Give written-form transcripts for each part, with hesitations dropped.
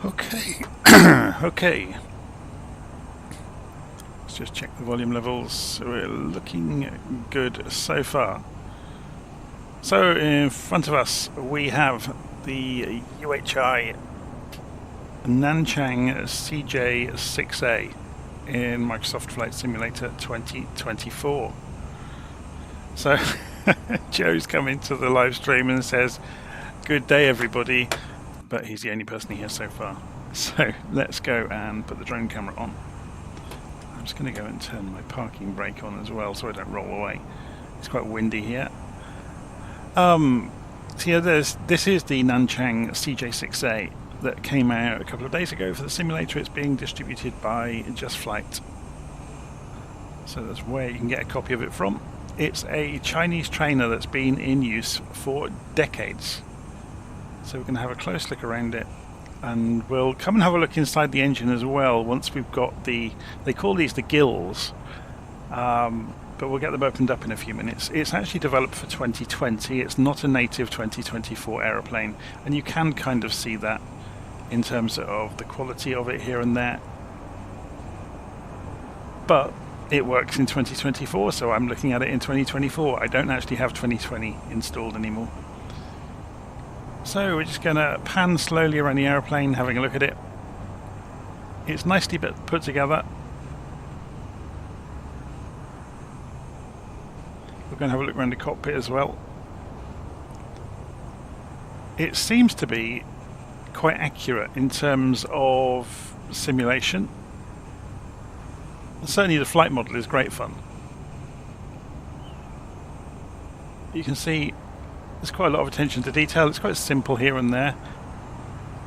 Okay. Okay. Let's just check the volume levels. We're looking good so far. So in front of us we have the UHI Nanchang CJ-6A in Microsoft Flight Simulator 2024. So Joe's come into the live stream and says, "Good day, everybody," but he's the only person here so far. So let's go and put the drone camera on. I'm just going to go and turn my parking brake on as well so I don't roll away. It's quite windy here. So yeah, this is the Nanchang CJ-6A that came out a couple of days ago for the simulator. It's being distributed by Just Flight. So that's where you can get a copy of it from. It's a Chinese trainer that's been in use for decades. So we're going to have a close look around it, and we'll come and have a look inside the engine as well once we've got they call these the gills, but we'll get them opened up in a few minutes. It's actually developed for 2020. It's not a native 2024 aeroplane, and you can kind of see that in terms of the quality of it here and there. But it works in 2024, so I'm looking at it in 2024. I don't actually have 2020 installed anymore. So we're just going to pan slowly around the aeroplane, having a look at it. It's nicely put together. We're going to have a look around the cockpit as well. It seems to be quite accurate in terms of simulation. Certainly the flight model is great fun. You can see there's quite a lot of attention to detail. It's quite simple here and there,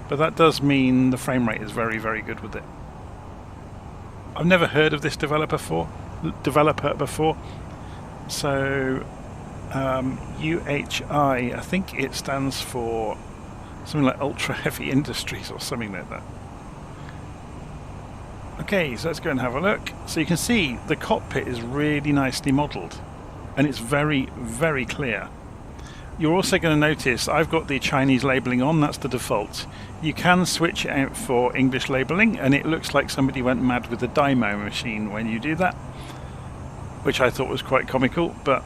but that does mean the frame rate is very, very good with it. I've never heard of this developer before. So UHI, I think it stands for something like Ultra Heavy Industries or something like that. Okay, so let's go and have a look. So you can see the cockpit is really nicely modelled, and it's very, very clear. You're also going to notice I've got the Chinese labelling on. That's the default. You can switch it out for English labelling, and it looks like somebody went mad with the Dymo machine when you do that, which I thought was quite comical. But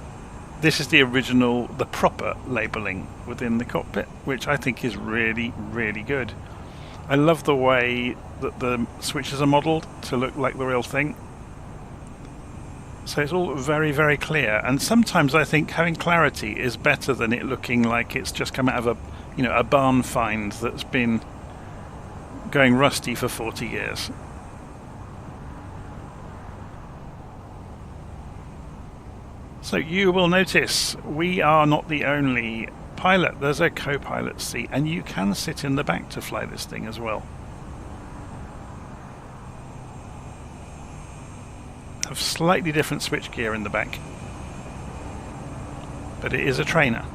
this is the original, the proper labelling within the cockpit, which I think is really, really good. I love the way that the switches are modelled to look like the real thing. So it's all very, very clear, and sometimes I think having clarity is better than it looking like it's just come out of a barn find that's been going rusty for 40 years. So you will notice we are not the only pilot. There's a co-pilot seat, and you can sit in the back to fly this thing as well. Have slightly different switchgear in the back, but it is a trainer,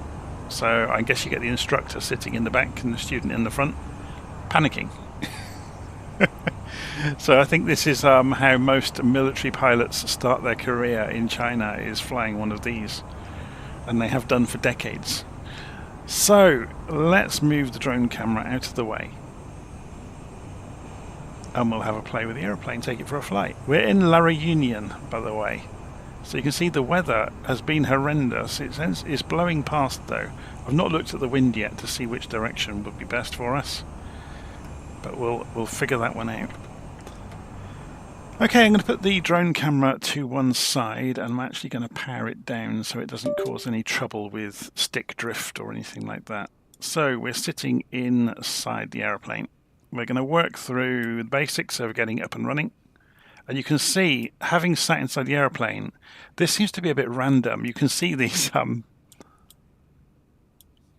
so I guess you get the instructor sitting in the back and the student in the front panicking. So I think this is how most military pilots start their career in China, is flying one of these, and they have done for decades. So let's move the drone camera out of the way, and we'll have a play with the aeroplane, take it for a flight. We're in La Réunion, by the way, so you can see the weather has been horrendous. It's blowing past though. I've not looked at the wind yet to see which direction would be best for us, but we'll figure that one out. Okay, I'm going to put the drone camera to one side, and I'm actually going to power it down so it doesn't cause any trouble with stick drift or anything like that. So we're sitting inside the aeroplane. We're going to work through the basics of getting up and running. And you can see, having sat inside the aeroplane, this seems to be a bit random. You can see these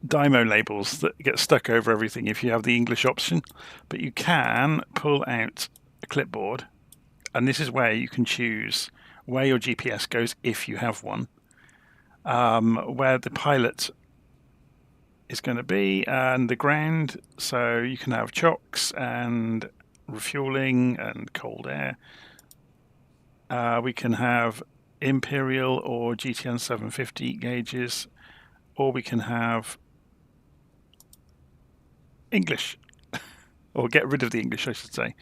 Dymo labels that get stuck over everything if you have the English option. But you can pull out a clipboard, and this is where you can choose where your GPS goes if you have one, where the pilot is going to be, and the ground. So you can have chocks and refueling and cold air. We can have Imperial or GTN 750 gauges, or we can have English. or get rid of the English, I should say,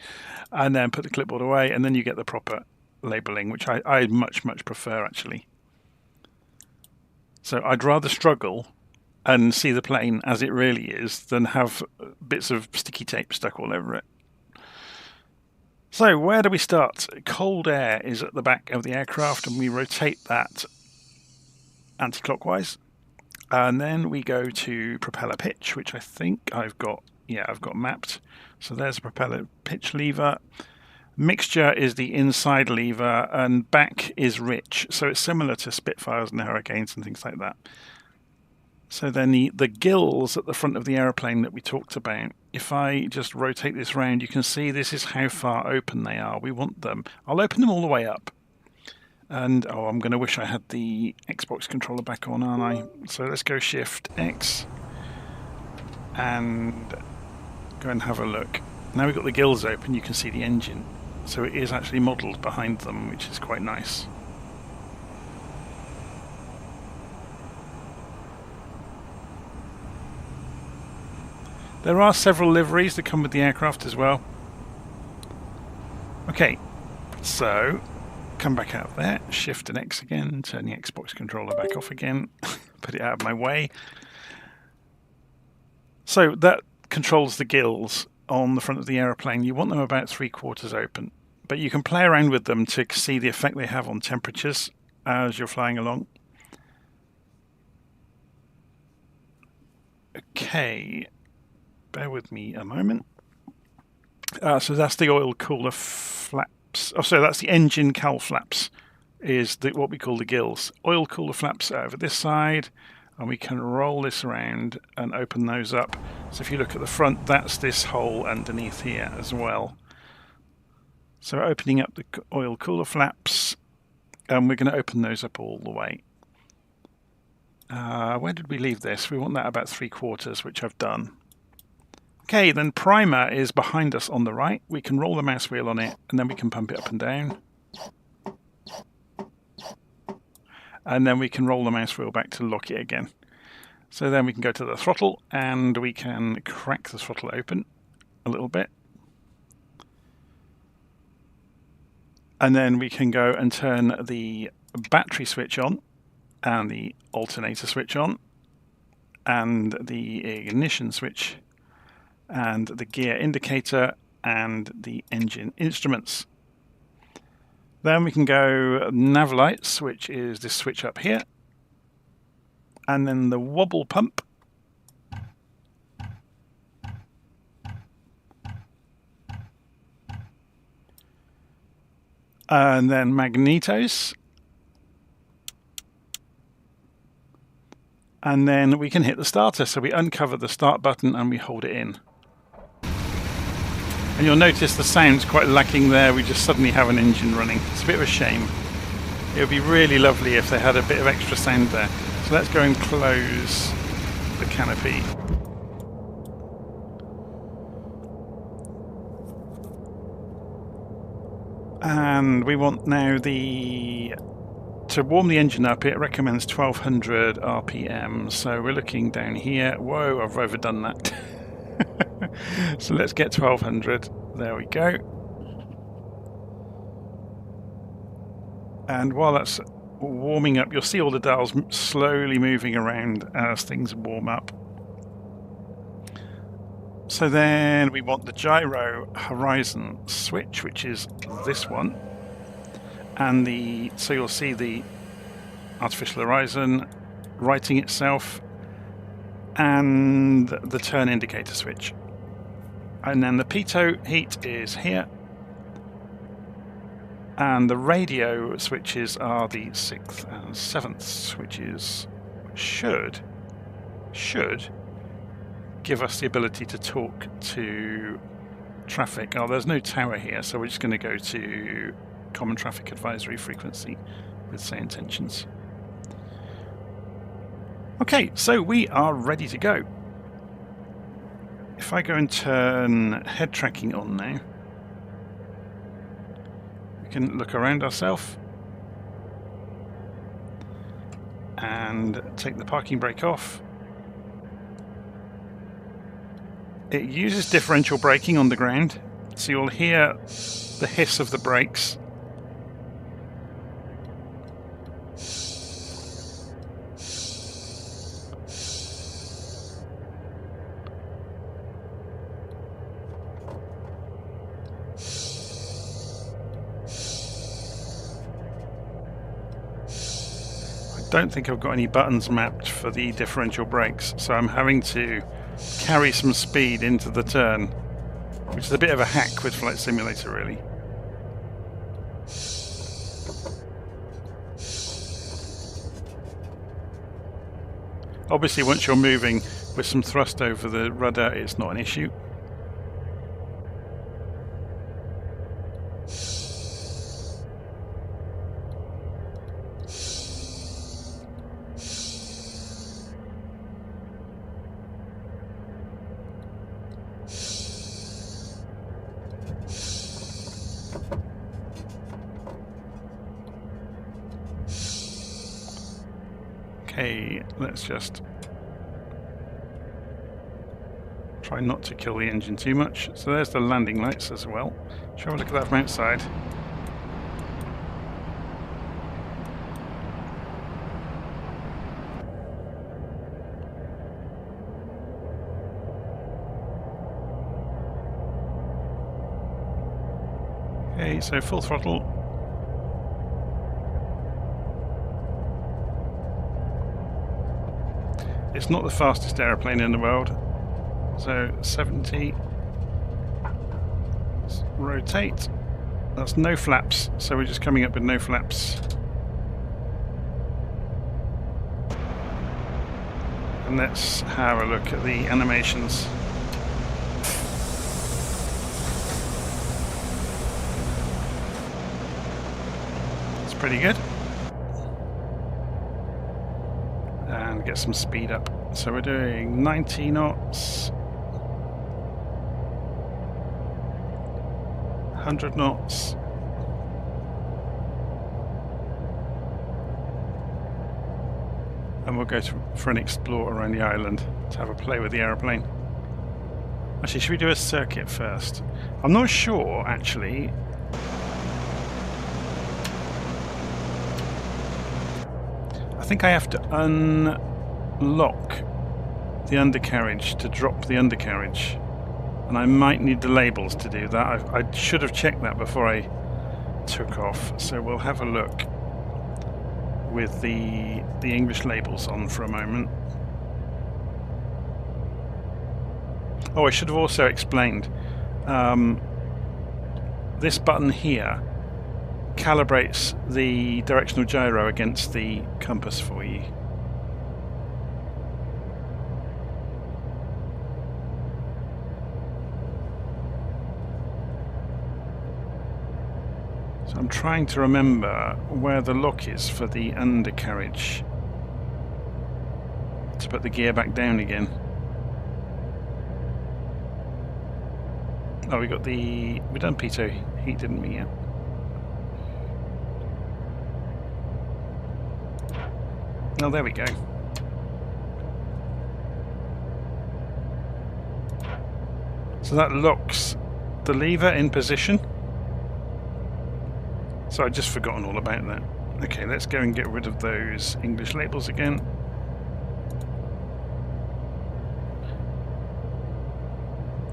and then put the clipboard away, and then you get the proper labeling, which I much prefer, actually. So I'd rather struggle and see the plane as it really is than have bits of sticky tape stuck all over it. So where do we start? Cold air is at the back of the aircraft, and we rotate that anti-clockwise. And then we go to propeller pitch, which I think I've got mapped. So there's a propeller pitch lever. Mixture is the inside lever, and back is rich. So it's similar to Spitfires and Hurricanes and things like that. So then the gills at the front of the aeroplane that we talked about, if I just rotate this round, you can see this is how far open they are. We want them. I'll open them all the way up. And, I'm going to wish I had the Xbox controller back on, aren't I? So let's go Shift X and go and have a look. Now we've got the gills open, you can see the engine. So it is actually modelled behind them, which is quite nice. There are several liveries that come with the aircraft as well. Okay, so come back out of there, Shift and X again, turn the Xbox controller back off again, put it out of my way. So that controls the gills on the front of the aeroplane. You want them about 3/4 open, but you can play around with them to see the effect they have on temperatures as you're flying along. Okay. Bear with me a moment. So that's the oil cooler flaps. Oh, so that's the engine cowl flaps, is what we call the gills. Oil cooler flaps over this side, and we can roll this around and open those up. So if you look at the front, that's this hole underneath here as well. So opening up the oil cooler flaps, and we're going to open those up all the way. Where did we leave this? We want that about 3/4, which I've done. Okay, then primer is behind us on the right. We can roll the mouse wheel on it, and then we can pump it up and down. And then we can roll the mouse wheel back to lock it again. So then we can go to the throttle, and we can crack the throttle open a little bit. And then we can go and turn the battery switch on, and the alternator switch on, and the ignition switch, and the gear indicator, and the engine instruments. Then we can go nav lights, which is this switch up here, and then the wobble pump, and then magnetos, and then we can hit the starter. So we uncover the start button and we hold it in. And you'll notice the sound's quite lacking there. We just suddenly have an engine running. It's a bit of a shame. It would be really lovely if they had a bit of extra sound there. So let's go and close the canopy. And we want now to warm the engine up, it recommends 1200 RPM. So we're looking down here. Whoa, I've overdone that. So let's get 1200. There we go. And while that's warming up, you'll see all the dials slowly moving around as things warm up. So then we want the gyro horizon switch, which is this one. And so you'll see the artificial horizon righting itself, and the turn indicator switch. And then the pitot heat is here. And the radio switches are the 6th and 7th switches. Should give us the ability to talk to traffic. Oh, there's no tower here, so we're just going to go to Common Traffic Advisory frequency with say intentions. Okay, so we are ready to go. If I go and turn head tracking on now, we can look around ourselves and take the parking brake off. It uses differential braking on the ground, so you'll hear the hiss of the brakes. I don't think I've got any buttons mapped for the differential brakes, so I'm having to carry some speed into the turn, which is a bit of a hack with Flight Simulator, really. Obviously, once you're moving with some thrust over the rudder, it's not an issue. Okay, let's just try not to kill the engine too much. So there's the landing lights as well. Shall we have a look at that from outside? Okay, so full throttle. It's not the fastest aeroplane in the world. So 70. Let's rotate. That's no flaps, so we're just coming up with no flaps. And let's have a look at the animations. It's pretty good. And get some speed up. So we're doing 90 knots, 100 knots, and we'll go for an explore around the island to have a play with the aeroplane. Actually, should we do a circuit first? I'm not sure, actually. I think I have to unlock the undercarriage to drop the undercarriage, and I might need the labels to do that. I should have checked that before I took off, so we'll have a look with the English labels on for a moment. Oh, I should have also explained this button here calibrates the directional gyro against the compass for you. So I'm trying to remember where the lock is for the undercarriage to put the gear back down again. Oh, we done pitot heat, didn't we? Yeah. Oh, there we go. So that locks the lever in position. So I'd just forgotten all about that. Okay, let's go and get rid of those English labels again.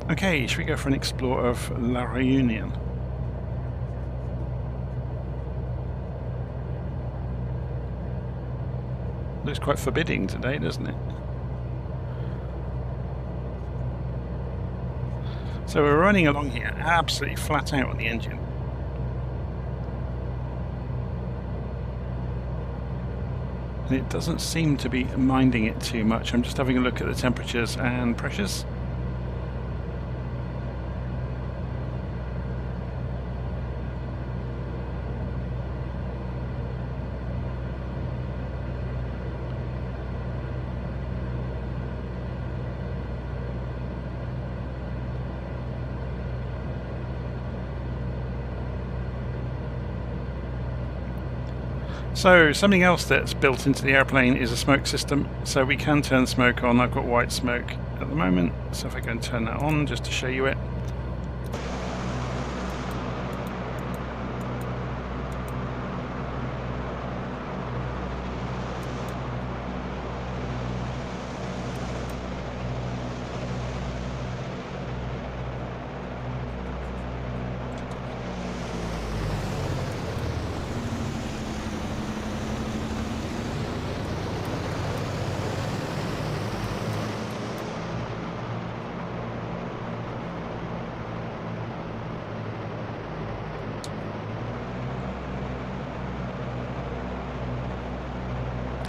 Okay, should we go for an explore of La Réunion? Looks quite forbidding today, doesn't it? So we're running along here, absolutely flat out on the engine. And it doesn't seem to be minding it too much. I'm just having a look at the temperatures and pressures. So something else that's built into the airplane is a smoke system, so we can turn smoke on. I've got white smoke at the moment, so if I go and turn that on just to show you it.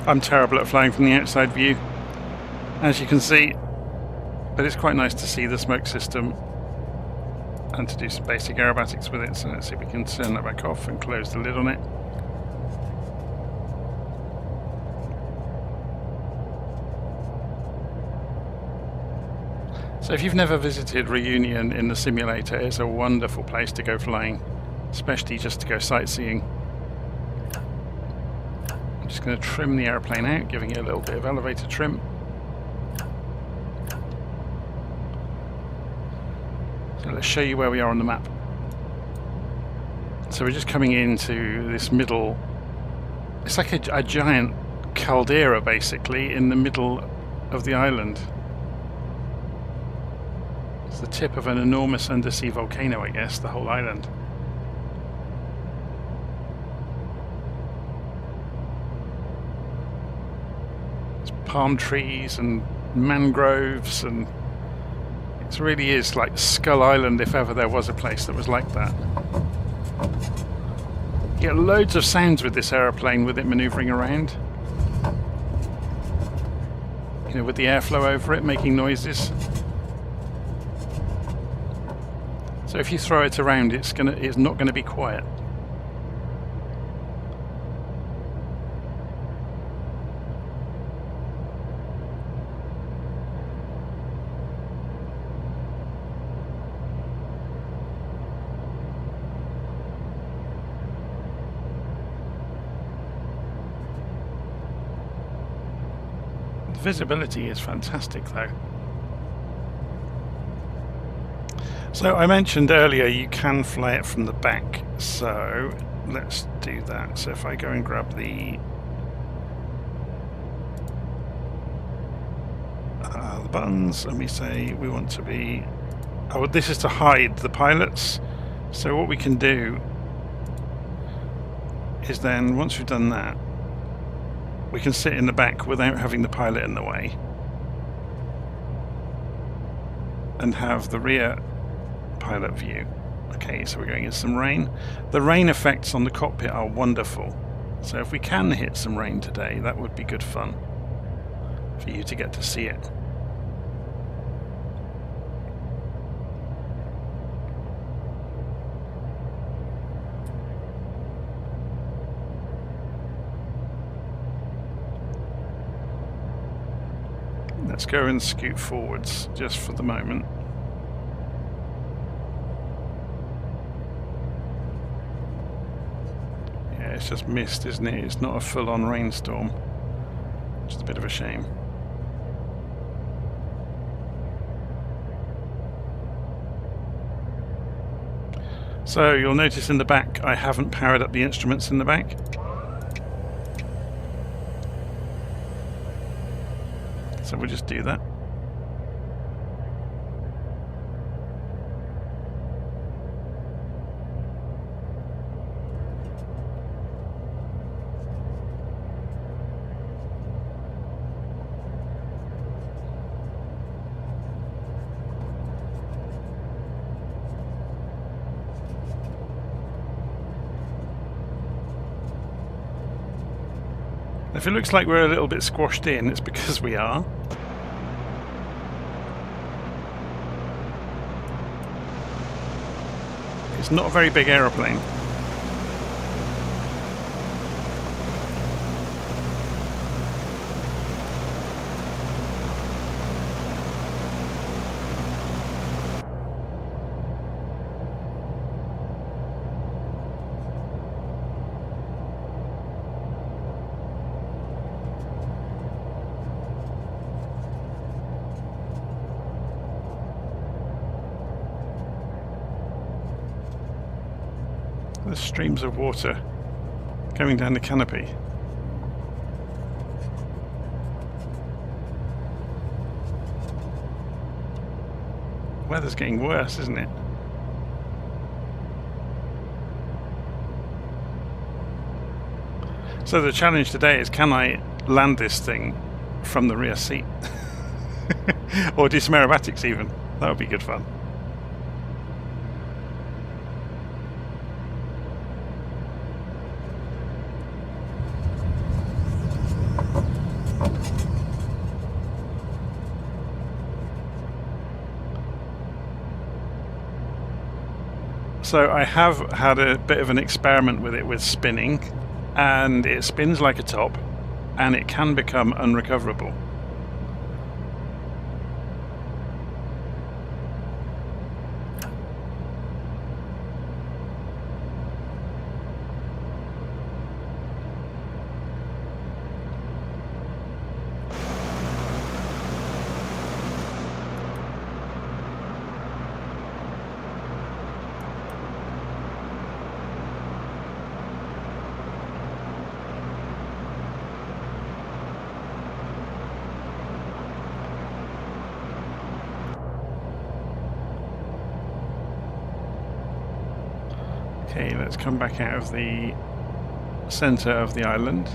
I'm terrible at flying from the outside view, as you can see, but it's quite nice to see the smoke system and to do some basic aerobatics with it. So let's see if we can turn that back off and close the lid on it. So if you've never visited Reunion in the simulator, it's a wonderful place to go flying, especially just to go sightseeing. I'm just going to trim the airplane out, giving it a little bit of elevator trim. So let's show you where we are on the map. So we're just coming into this middle, it's like a giant caldera basically in the middle of the island. It's the tip of an enormous undersea volcano, I guess, the whole island. Palm trees and mangroves, and it really is like Skull Island if ever there was a place that was like that. You get loads of sounds with this aeroplane with it manoeuvring around. You know, with the airflow over it making noises. So if you throw it around, it's not gonna be quiet. Visibility is fantastic though. So I mentioned earlier you can fly it from the back, so let's do that. So if I go and grab the buttons and we say we want to be, oh, this is to hide the pilots. So what we can do is then once we've done that, we can sit in the back without having the pilot in the way and have the rear pilot view. Okay, so we're going in some rain. The rain effects on the cockpit are wonderful. So if we can hit some rain today, that would be good fun for you to get to see it. Let's go and scoot forwards just for the moment. Yeah, it's just mist, isn't it? It's not a full-on rainstorm, which is a bit of a shame. So you'll notice in the back I haven't powered up the instruments in the back. So we'll just do that. If it looks like we're a little bit squashed in, it's because we are. It's not a very big aeroplane. There's streams of water going down the canopy. Weather's getting worse, isn't it? So the challenge today is, can I land this thing from the rear seat? Or do some aerobatics even? That would be good fun. So I have had a bit of an experiment with it with spinning, and it spins like a top and it can become unrecoverable. Okay, let's come back out of the centre of the island.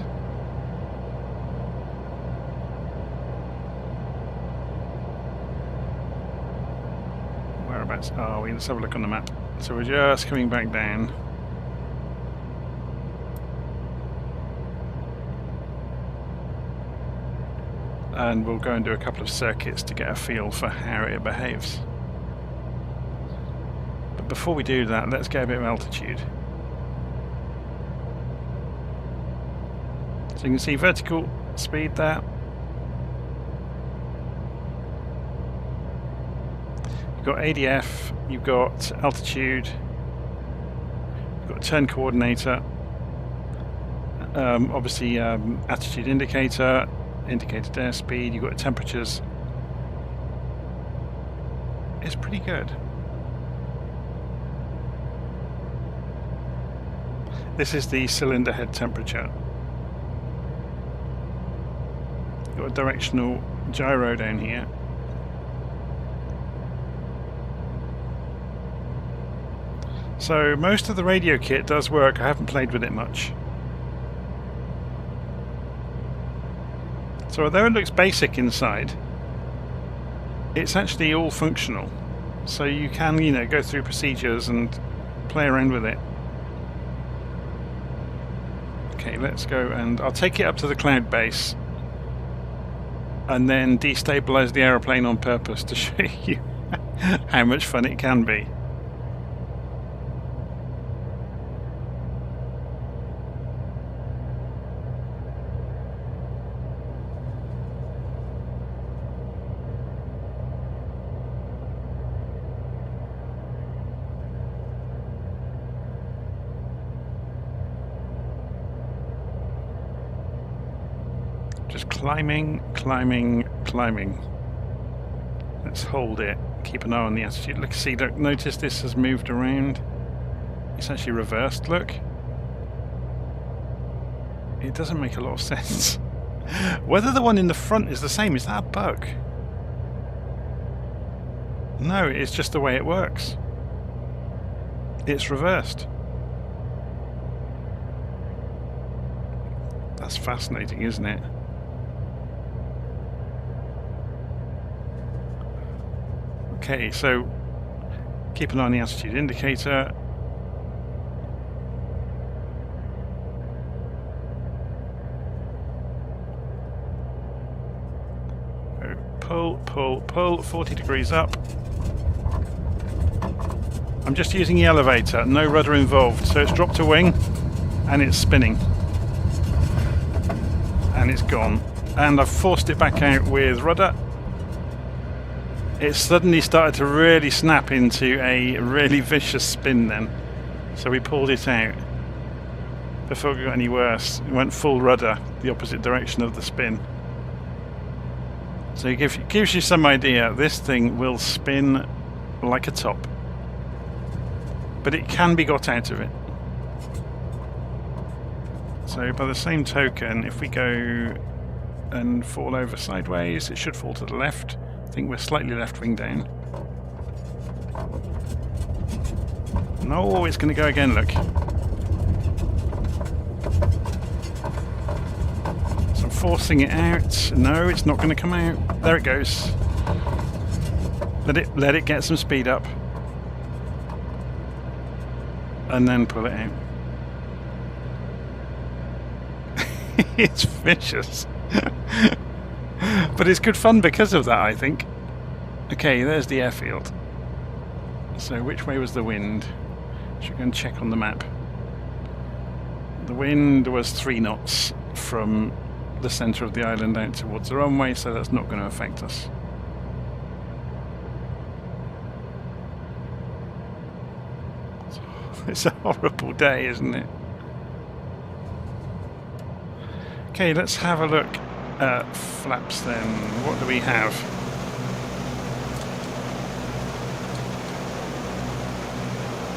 Whereabouts are we? Let's have a look on the map. So we're just coming back down. And we'll go and do a couple of circuits to get a feel for how it behaves. Before we do that, let's get a bit of altitude. So you can see vertical speed there. You've got ADF, you've got altitude, you've got turn coordinator, obviously attitude indicator, indicated airspeed, you've got temperatures. It's pretty good. This is the cylinder head temperature. Got a directional gyro down here. So most of the radio kit does work. I haven't played with it much. So although it looks basic inside, it's actually all functional. So you can, you know, go through procedures and play around with it. Okay, let's go, and I'll take it up to the cloud base and then destabilize the aeroplane on purpose to show you how much fun it can be. Just climbing, climbing, climbing. Let's hold it. Keep an eye on the attitude. Look, see, look, notice this has moved around. It's actually reversed, look. It doesn't make a lot of sense. Whether the one in the front is the same, is that a bug? No, it's just the way it works. It's reversed. That's fascinating, isn't it? Okay, so keep an eye on the attitude indicator. Pull, pull, pull, 40 degrees up. I'm just using the elevator, no rudder involved. So it's dropped a wing and it's spinning. And it's gone. And I've forced it back out with rudder. It suddenly started to really snap into a really vicious spin then. So we pulled it out. Before it got any worse, it went full rudder, the opposite direction of the spin. So it gives you some idea. This thing will spin like a top. But it can be got out of it. So by the same token, if we go and fall over sideways, it should fall to the left. I think we're slightly left wing down. No, it's going to go again, look. So I'm forcing it out. No, it's not going to come out. There it goes. Let it get some speed up. And then pull it out. It's vicious. But it's good fun because of that, I think. Okay, there's the airfield. So which way was the wind? Should we go and check on the map? The wind was 3 knots from the centre of the island out towards the runway, so that's not going to affect us. It's a horrible day, isn't it? Okay, let's have a look at flaps then. What do we have?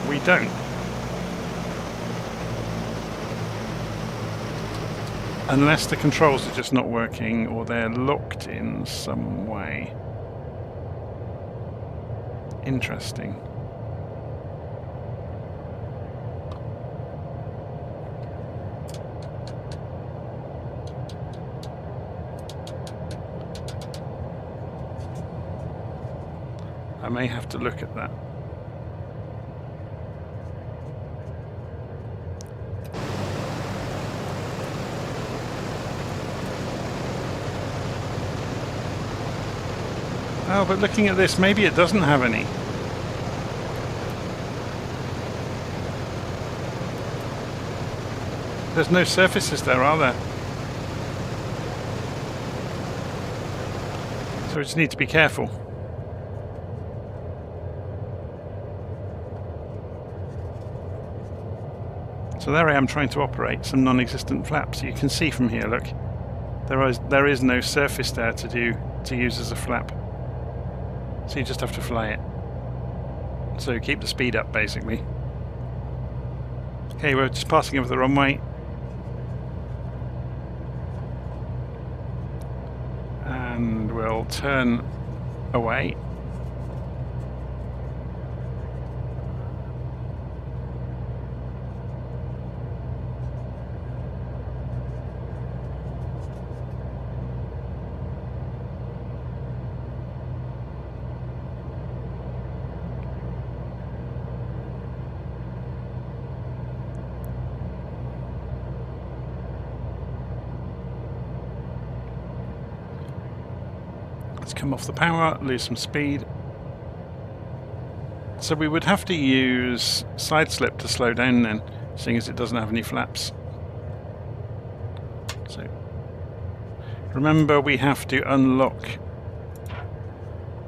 We don't. Unless the controls are just not working or they're locked in some way. Interesting. I may have to look at that. Oh, but looking at this, maybe it doesn't have any. There's no surfaces there, are there? So we just need to be careful. So there I am trying to operate some non-existent flaps. You can see from here, look, there is no surface there to use as a flap. So you just have to fly it. So keep the speed up, basically. Okay, we're just passing over the runway. And we'll turn away. Come off the power, lose some speed. So we would have to use side slip to slow down then, seeing as it doesn't have any flaps. So remember, we have to unlock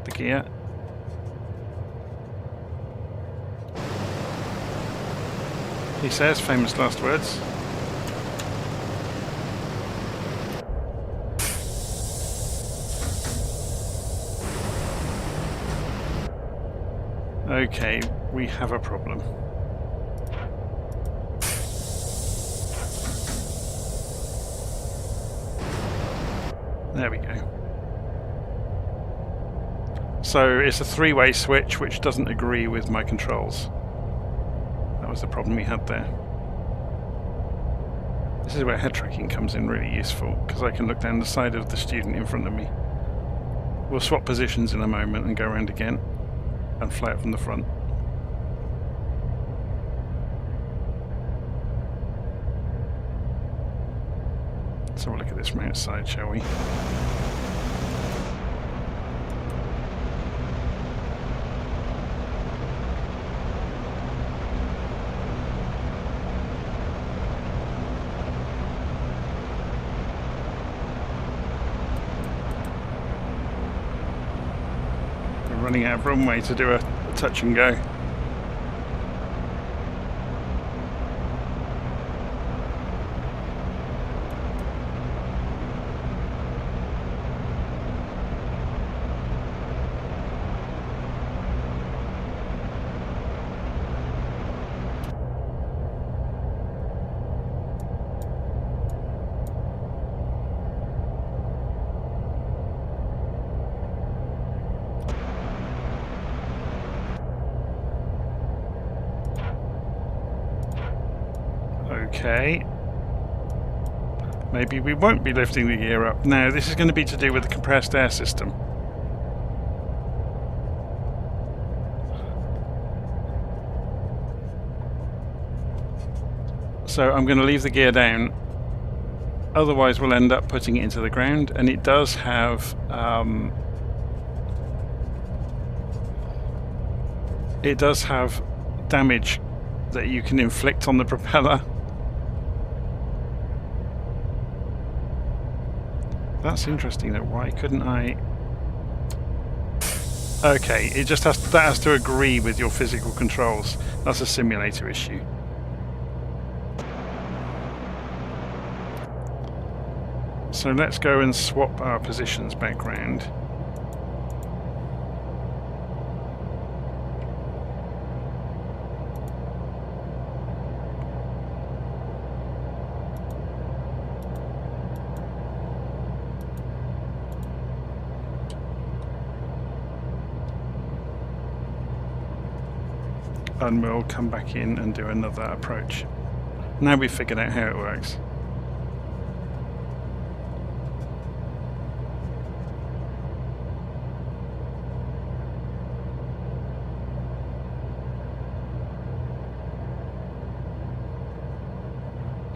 the gear. He says, famous last words. Okay, we have a problem. There we go. So it's a 3-way switch which doesn't agree with my controls. That was the problem we had there. This is where head tracking comes in really useful, because I can look down the side of the student in front of me. We'll swap positions in a moment and go around again and fly it from the front. Let's have a look at this from outside, shall we? Running out of runway to do a touch and go. Okay. Maybe we won't be lifting the gear up. Now, this is going to be to do with the compressed air system. So I'm going to leave the gear down. Otherwise, we'll end up putting it into the ground. And it does have... it does have damage that you can inflict on the propeller. That's interesting though. Why couldn't I? Okay, it just has to agree with your physical controls. That's a simulator issue. So let's go and swap our positions back round. And we'll come back in and do another approach. Now we've figured out how it works.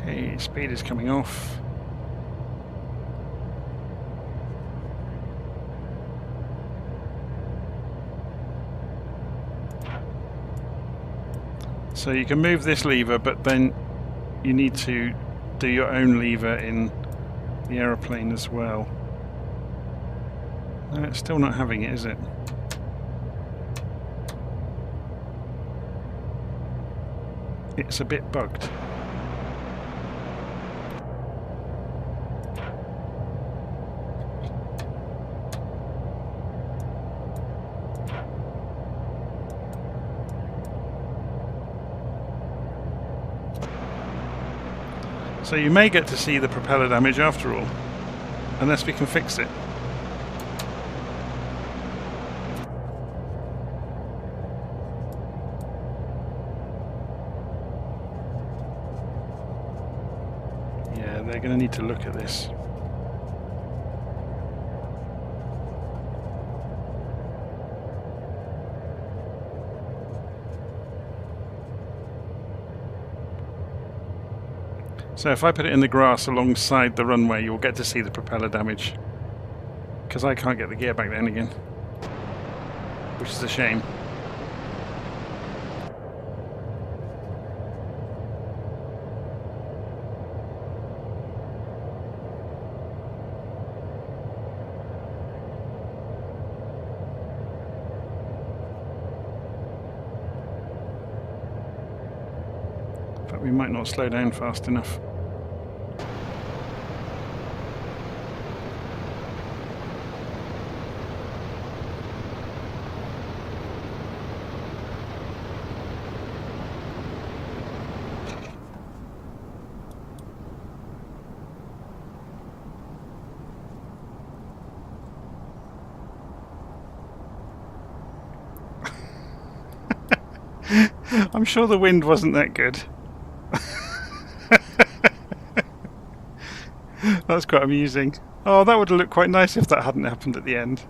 Okay, speed is coming off. So you can move this lever, but then you need to do your own lever in the aeroplane as well. No, it's still not having it, is it? It's a bit bugged. So you may get to see the propeller damage after all, unless we can fix it. Yeah, they're going to need to look at this. So if I put it in the grass alongside the runway, you'll get to see the propeller damage. Because I can't get the gear back down again. Which is a shame. But we might not slow down fast enough. I'm sure the wind wasn't that good. That's quite amusing. Oh, that would have looked quite nice if that hadn't happened at the end.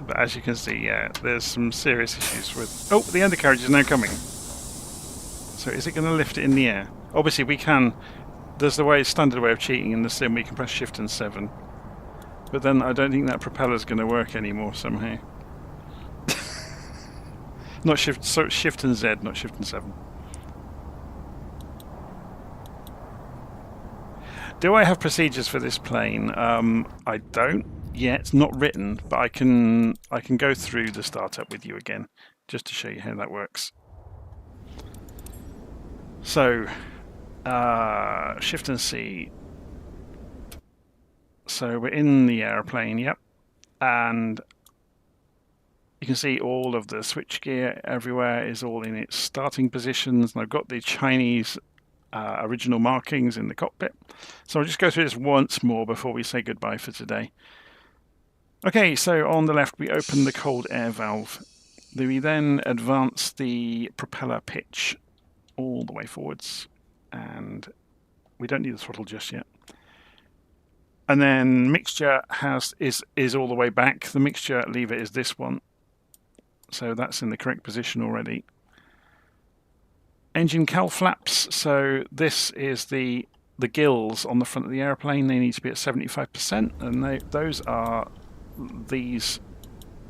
But as you can see, yeah, there's some serious issues with... Oh, the undercarriage is now coming. So is it going to lift it in the air? Obviously we can... There's the standard way of cheating in the sim. We can press Shift and 7. But then I don't think that propeller's going to work anymore somehow. Not Shift, so Shift and Z, not Shift and 7. Do I have procedures for this plane? I don't yet, not written, but I can go through the startup with you again, just to show you how that works. So, Shift and C. So we're in the airplane, yep, and you can see all of the switchgear everywhere is all in its starting positions, and I've got the Chinese original markings in the cockpit. So I'll just go through this once more before we say goodbye for today. Okay, so on the left we open the cold air valve. We then advance the propeller pitch all the way forwards, and we don't need the throttle just yet. And then mixture is all the way back. The mixture lever is this one, so that's in the correct position already. Engine cowl flaps, so this is the gills on the front of the airplane. They need to be at 75%, and those are these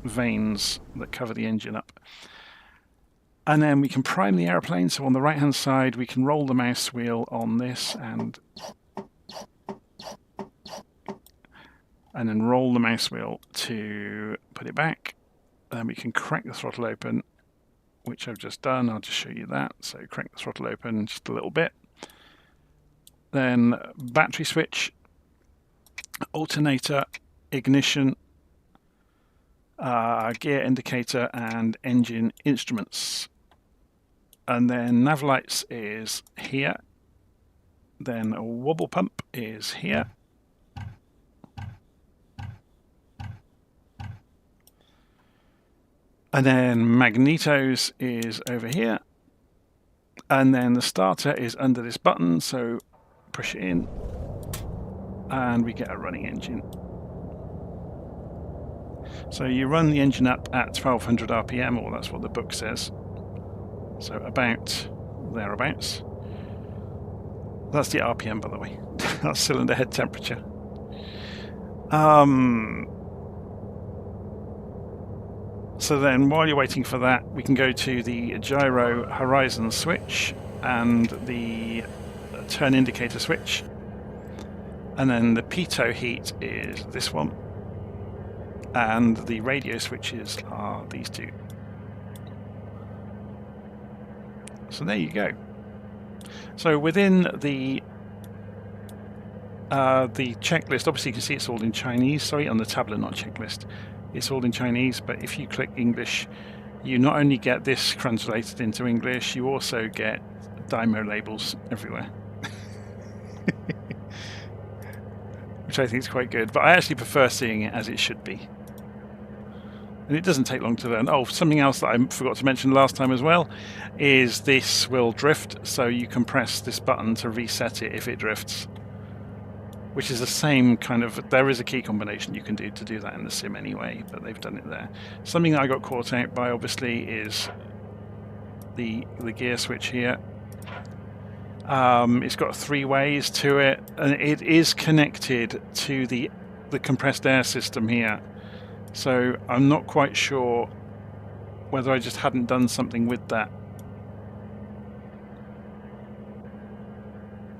vanes that cover the engine up. And then we can prime the airplane, so on the right hand side we can roll the mouse wheel on this and then roll the mouse wheel to put it back. Then we can crack the throttle open, which I've just done. I'll just show you that. So crank the throttle open just a little bit. Then battery switch, alternator, ignition, gear indicator, and engine instruments. And then nav lights is here. Then a wobble pump is here. And then magnetos is over here. And then the starter is under this button, so push it in and we get a running engine. So you run the engine up at 1200 RPM, or that's what the book says. So about thereabouts. That's the RPM, by the way. That's cylinder head temperature. So then while you're waiting for that, we can go to the gyro horizon switch and the turn indicator switch. And then the pitot heat is this one. And the radio switches are these two. So there you go. So within the checklist, obviously you can see it's all in Chinese. Sorry, on the tablet, not checklist. It's all in Chinese, but if you click English, you not only get this translated into English, you also get Dymo labels everywhere. Which I think is quite good, but I actually prefer seeing it as it should be. And it doesn't take long to learn. Oh, something else that I forgot to mention last time as well is this will drift, so you can press this button to reset it if it drifts. Which is the same kind of, there is a key combination you can do to do that in the sim anyway, but they've done it there. Something that I got caught out by obviously is the gear switch here. It's got 3 ways to it, and it is connected to the compressed air system here. So I'm not quite sure whether I just hadn't done something with that.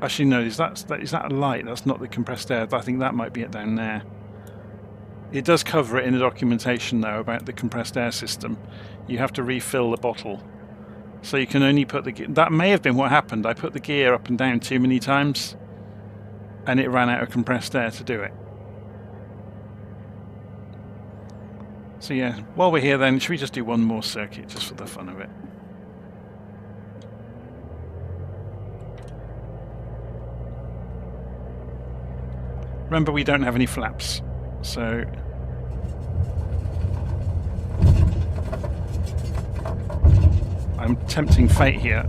Actually, no, is that a light? That's not the compressed air. I think that might be it down there. It does cover it in the documentation, though, about the compressed air system. You have to refill the bottle. So you can only put the gear... That may have been what happened. I put the gear up and down too many times, and it ran out of compressed air to do it. So yeah, while we're here then, should we just do one more circuit, just for the fun of it? Remember, we don't have any flaps, so I'm tempting fate here.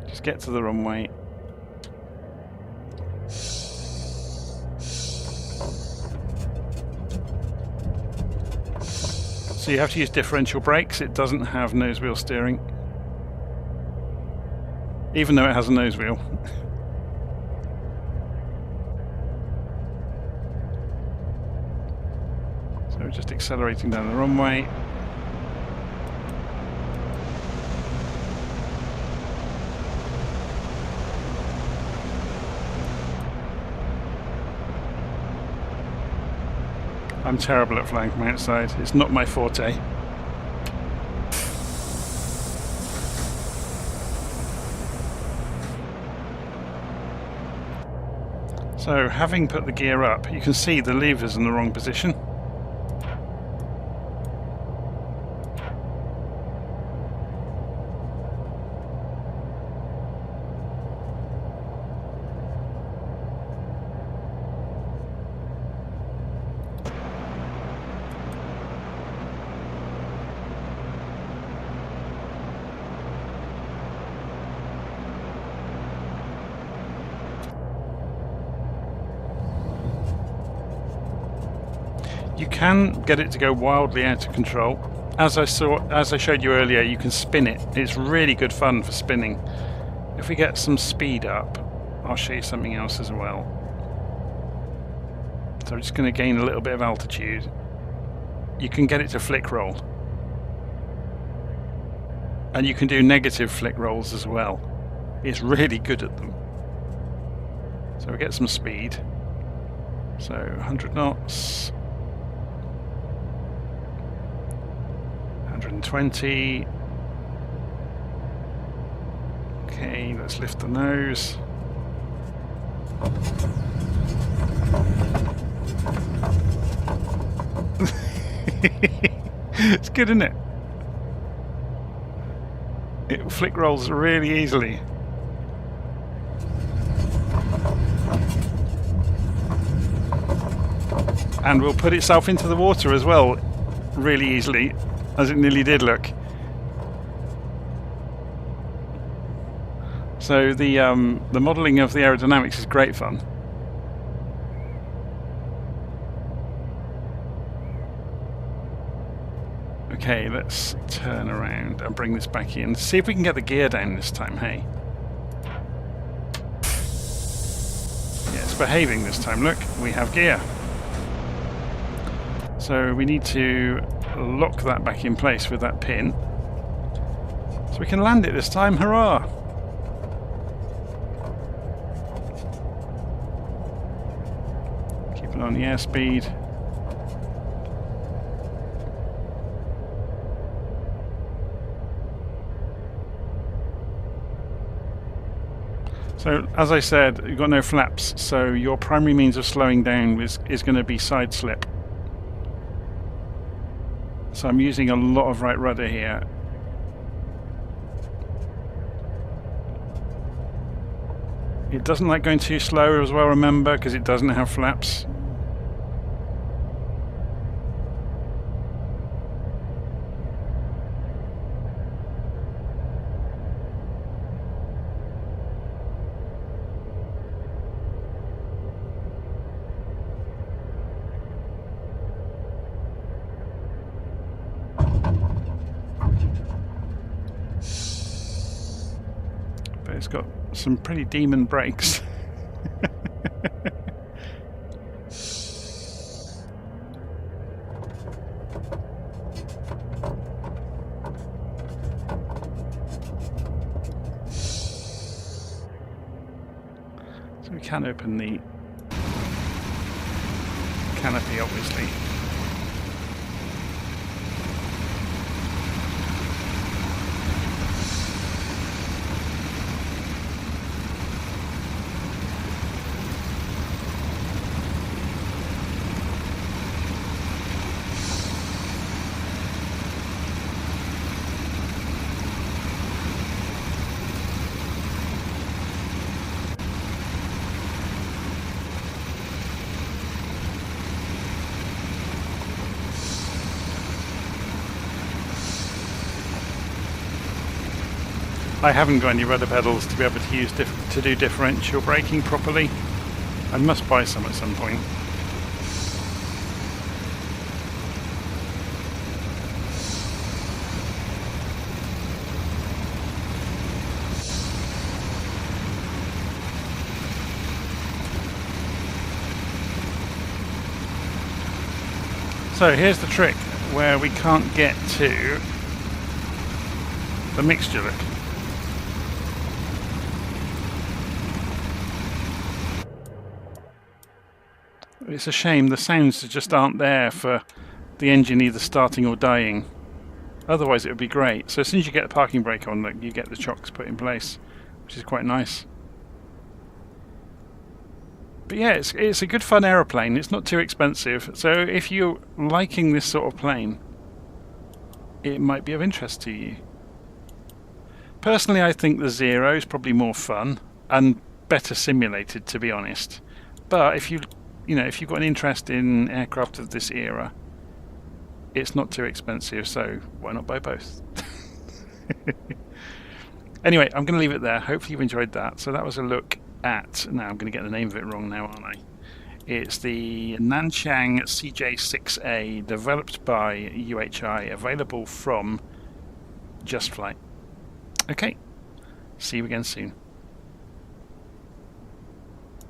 Just get to the runway. So you have to use differential brakes. It doesn't have nose wheel steering, even though it has a nose wheel. So we're just accelerating down the runway. I'm terrible at flying from outside. It's not my forte. So, having put the gear up, you can see the lever's in the wrong position. You can get it to go wildly out of control. As I showed you earlier, you can spin it. It's really good fun for spinning. If we get some speed up, I'll show you something else as well. So I'm just going to gain a little bit of altitude. You can get it to flick roll. And you can do negative flick rolls as well. It's really good at them. So we get some speed. So 100 knots. 120. Okay, let's lift the nose. It's good, isn't it? It flick rolls really easily. And will put itself into the water as well really easily, as it nearly did, look. So the modelling of the aerodynamics is great fun. Okay, let's turn around and bring this back in. See if we can get the gear down this time, hey? Yeah, it's behaving this time. Look, we have gear. So we need to lock that back in place with that pin. So we can land it this time, hurrah! Keep it on the airspeed. So, as I said, you've got no flaps, so your primary means of slowing down is going to be side slip. So I'm using a lot of right rudder here. It doesn't like going too slow as well, remember, because it doesn't have flaps. It's got some pretty demon brakes. So we can open the canopy, obviously. I haven't got any rudder pedals to be able to use to do differential braking properly. I must buy some at some point. So here's the trick where we can't get to the mixture look. It's a shame the sounds just aren't there for the engine either starting or dying. Otherwise it would be great. So as soon as you get the parking brake on, look, you get the chocks put in place, which is quite nice. But yeah, it's a good fun aeroplane. It's not too expensive. So if you're liking this sort of plane, it might be of interest to you. Personally, I think the Zero is probably more fun and better simulated, to be honest. But if you've got an interest in aircraft of this era, it's not too expensive, so why not buy both? Anyway, I'm going to leave it there. Hopefully you've enjoyed that. So that was a look at, now I'm going to get the name of it wrong now, aren't I? It's the Nanchang CJ-6A, developed by UHI, available from Just Flight. Okay, see you again soon.